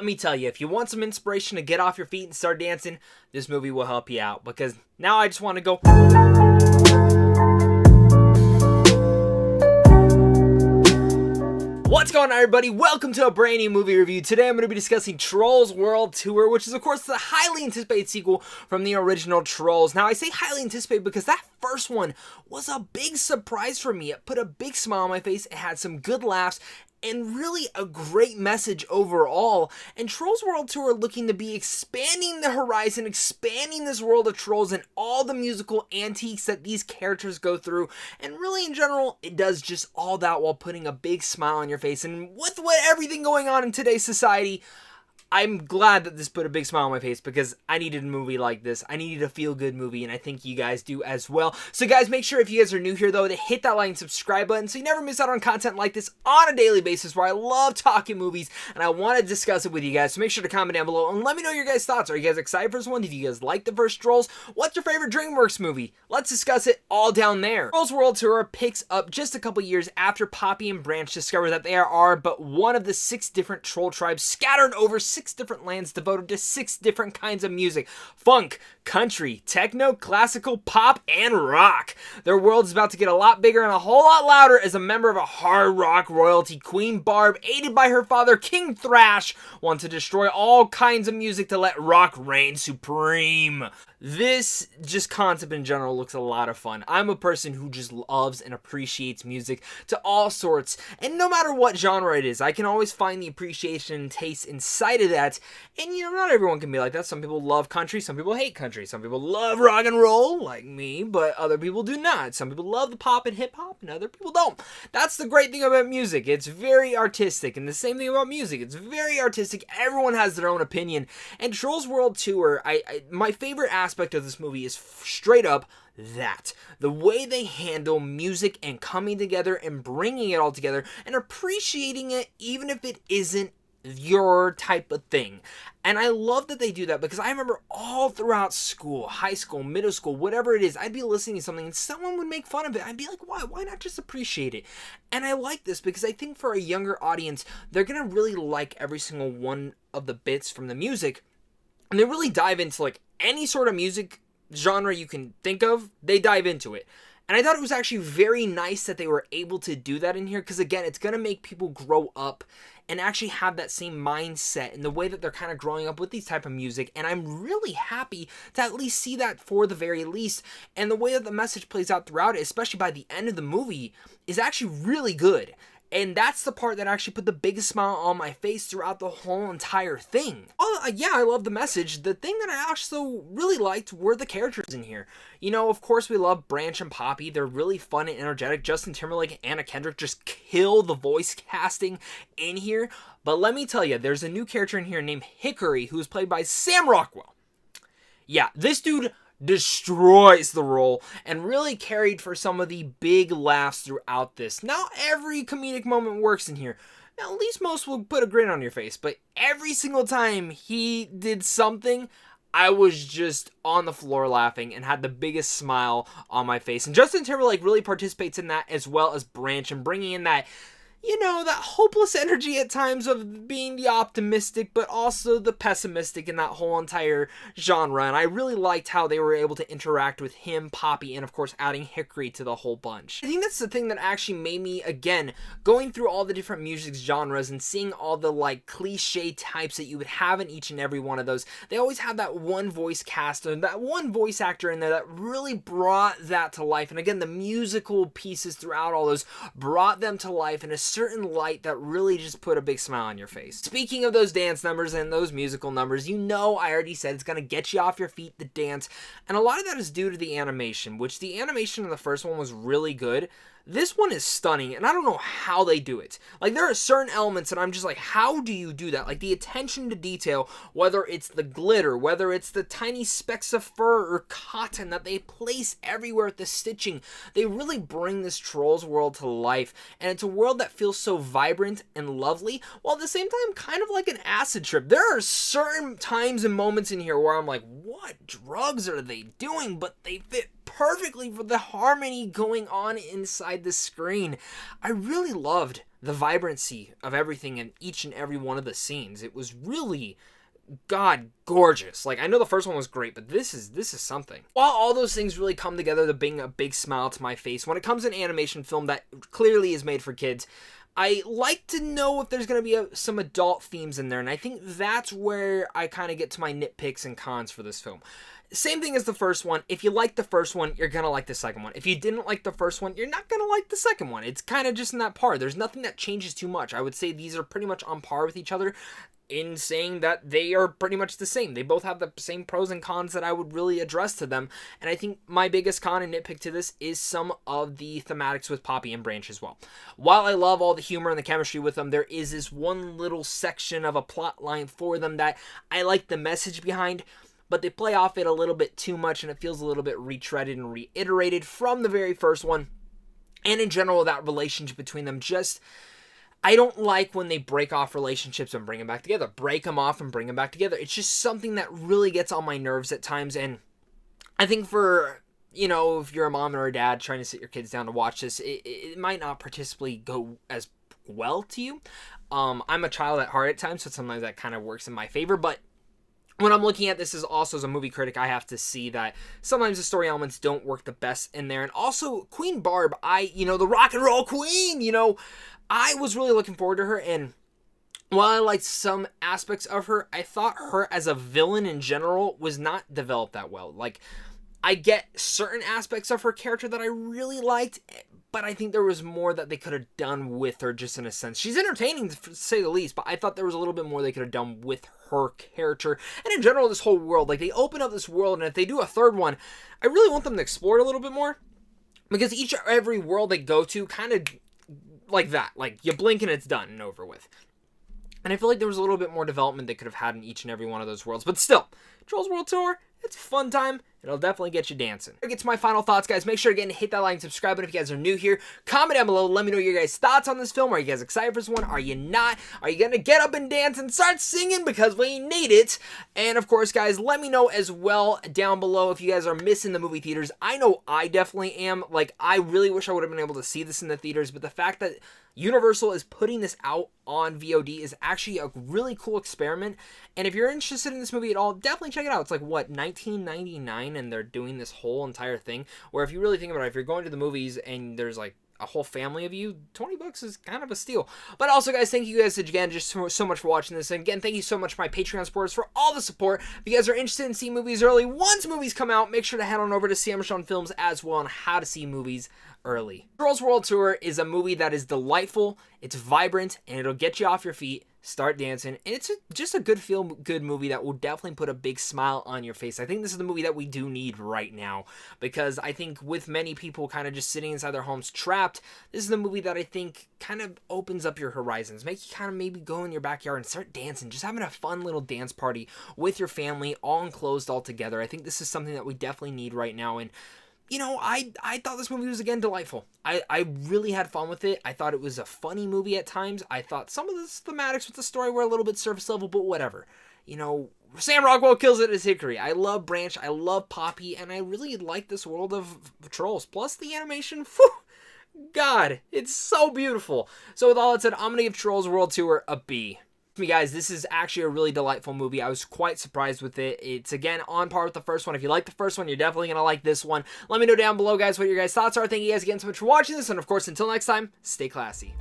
Let me tell you, if you want some inspiration to get off your feet and start dancing, this movie will help you out, because now I just want to go. What's going on, everybody? Welcome to a brand new movie review. Today I'm going to be discussing Trolls World Tour, which is of course the highly anticipated sequel from the original Trolls. Now I say highly anticipated because that first one was a big surprise for me. It put a big smile on my face, it had some good laughs, and really a great message overall. And Trolls World Tour looking to be expanding the horizon, expanding this world of trolls and all the musical antiques that these characters go through. And really in general, it does just all that while putting a big smile on your face. And with everything going on in today's society, I'm glad that this put a big smile on my face because I needed a movie like this. I needed a feel-good movie, and I think you guys do as well. So guys, make sure if you guys are new here, though, to hit that like and subscribe button so you never miss out on content like this on a daily basis where I love talking movies, and I want to discuss it with you guys. So make sure to comment down below and let me know your guys' thoughts. Are you guys excited for this one? Did you guys like the first Trolls? What's your favorite DreamWorks movie? Let's discuss it all down there. Trolls World Tour picks up just a couple years after Poppy and Branch discover that there are but one of the 6 different troll tribes scattered over 6 different lands devoted to 6 different kinds of music: funk, country, techno, classical, pop, and rock. Their world is about to get a lot bigger and a whole lot louder as a member of a hard rock royalty. Queen Barb, aided by her father King Thrash, wants to destroy all kinds of music to let rock reign supreme. This just concept in general looks a lot of fun. I'm a person who just loves and appreciates music to all sorts, and no matter what genre it is, I can always find the appreciation and taste inside of that. And you know, not everyone can be like that. Some people love country, some people hate country, some people love rock and roll like me, but other people do not. Some people love the pop and hip hop and other people don't. That's the great thing about music. It's very artistic, and the same thing about music. It's very artistic. Everyone has their own opinion. And Trolls World Tour, my favorite aspect of this movie is straight up that. The way they handle music and coming together and bringing it all together and appreciating it even if it isn't your type of thing. And I love that they do that because I remember all throughout school, high school, middle school, whatever it is, I'd be listening to something and someone would make fun of it. I'd be like, why? Why not just appreciate it? And I like this because I think for a younger audience, they're going to really like every single one of the bits from the music. And they really dive into like any sort of music genre you can think of, they dive into it. And I thought it was actually very nice that they were able to do that in here because, again, it's going to make people grow up and actually have that same mindset in the way that they're kind of growing up with these type of music. And I'm really happy to at least see that for the very least. And the way that the message plays out throughout it, especially by the end of the movie, is actually really good. And that's the part that actually put the biggest smile on my face throughout the whole entire thing. Oh, yeah, I love the message. The thing that I also really liked were the characters in here. You know, of course, we love Branch and Poppy. They're really fun and energetic. Justin Timberlake and Anna Kendrick just kill the voice casting in here. But let me tell you, there's a new character in here named Hickory, who is played by Sam Rockwell. Yeah, this dude destroys the role and really carried for some of the big laughs throughout this. Not every comedic moment works in here. Now, at least most will put a grin on your face, but every single time he did something, I was just on the floor laughing and had the biggest smile on my face. And Justin Timberlake really participates in that as well as Branch and bringing in that, you know, that hopeless energy at times of being the optimistic, but also the pessimistic in that whole entire genre. And I really liked how they were able to interact with him, Poppy, and of course adding Hickory to the whole bunch. I think that's the thing that actually made me, again, going through all the different music genres and seeing all the like cliche types that you would have in each and every one of those. They always have that one voice cast and that one voice actor in there that really brought that to life. And again, the musical pieces throughout all those brought them to life in a certain light that really just put a big smile on your face. Speaking of those dance numbers and those musical numbers, you know I already said it's going to get you off your feet, the dance, and a lot of that is due to the animation, which the animation in the first one was really good. This one is stunning, and I don't know how they do it. Like, there are certain elements that I'm just like, how do you do that? Like, the attention to detail, whether it's the glitter, whether it's the tiny specks of fur or cotton that they place everywhere at the stitching, they really bring this Trolls world to life, and it's a world that feels so vibrant and lovely, while at the same time kind of like an acid trip. There are certain times and moments in here where I'm like, what drugs are they doing? But they fit perfectly for the harmony going on inside inside the screen. I really loved the vibrancy of everything in each and every one of the scenes. It was really, God, gorgeous. Like, I know the first one was great, but this is something. While all those things really come together to bring a big smile to my face, when it comes to an animation film that clearly is made for kids, I like to know if there's going to be some adult themes in there, and I think that's where I kind of get to my nitpicks and cons for this film. Same thing as the first one. If you like the first one, you're going to like the second one. If you didn't like the first one, you're not going to like the second one. It's kind of just in that par. There's nothing that changes too much. I would say these are pretty much on par with each other in saying that they are pretty much the same. They both have the same pros and cons that I would really address to them. And I think my biggest con and nitpick to this is some of the thematics with Poppy and Branch as well. While I love all the humor and the chemistry with them, there is this one little section of a plot line for them that I like the message behind, but they play off it a little bit too much, and it feels a little bit retreaded and reiterated from the very first one. And in general, that relationship between them just, I don't like when they break off relationships and bring them back together. Break them off and bring them back together. It's just something that really gets on my nerves at times, and I think for, you know, if you're a mom or a dad trying to sit your kids down to watch this, it might not particularly go as well to you. I'm a child at heart at times, so sometimes that kind of works in my favor, but when I'm looking at this as a movie critic, I have to see that sometimes the story elements don't work the best in there. And also, Queen Barb, the rock and roll queen, I was really looking forward to her. And while I liked some aspects of her, I thought her as a villain in general was not developed that well. Like, I get certain aspects of her character that I really liked, but I think there was more that they could have done with her, just in a sense. She's entertaining, to say the least, but I thought there was a little bit more they could have done with her character. And in general, this whole world, like, they open up this world, and if they do a third one, I really want them to explore it a little bit more. Because every world they go to, kind of like that. Like, you blink and it's done and over with. And I feel like there was a little bit more development they could have had in each and every one of those worlds. But still, Trolls World Tour, it's a fun time. It'll definitely get you dancing. To get to my final thoughts, guys, make sure again to hit that like and subscribe button if you guys are new here. Comment down below. Let me know your guys' thoughts on this film. Are you guys excited for this one? Are you not? Are you going to get up and dance and start singing? Because we need it. And of course, guys, let me know as well down below if you guys are missing the movie theaters. I know I definitely am. Like, I really wish I would have been able to see this in the theaters, but the fact that Universal is putting this out on VOD is actually a really cool experiment. And if you're interested in this movie at all, definitely check it out. It's like, what, $19.99, and they're doing this whole entire thing. Where if you really think about it, if you're going to the movies and there's like a whole family of you, $20 is kind of a steal. But also, guys, thank you guys again just so much for watching this. And again, thank you so much to my Patreon supporters for all the support. If you guys are interested in seeing movies early, once movies come out, make sure to head on over to Sam Rashawn Films as well on how to see movies early. Trolls World Tour is a movie that is delightful, it's vibrant, and it'll get you off your feet, start dancing, and it's just a good movie that will definitely put a big smile on your face. I think this is the movie that we do need right now, because I think with many people kind of just sitting inside their homes trapped, this is the movie that I think kind of opens up your horizons, make you kind of maybe go in your backyard and start dancing, just having a fun little dance party with your family, all enclosed, all together. I think this is something that we definitely need right now, and I thought this movie was, again, delightful. I really had fun with it. I thought it was a funny movie at times. I thought some of the thematics with the story were a little bit surface level, but whatever. Sam Rockwell kills it as Hickory. I love Branch. I love Poppy. And I really like this world of Trolls. Plus the animation. Whew, God, it's so beautiful. So with all that said, I'm going to give Trolls World Tour a B. Me guys, this is actually a really delightful movie. I was quite surprised with it. It's again on par with the first one. If you like the first one, you're definitely gonna like this one. Let me know down below, guys, what your guys' thoughts are. Thank you guys again so much for watching this, and of course, until next time, stay classy.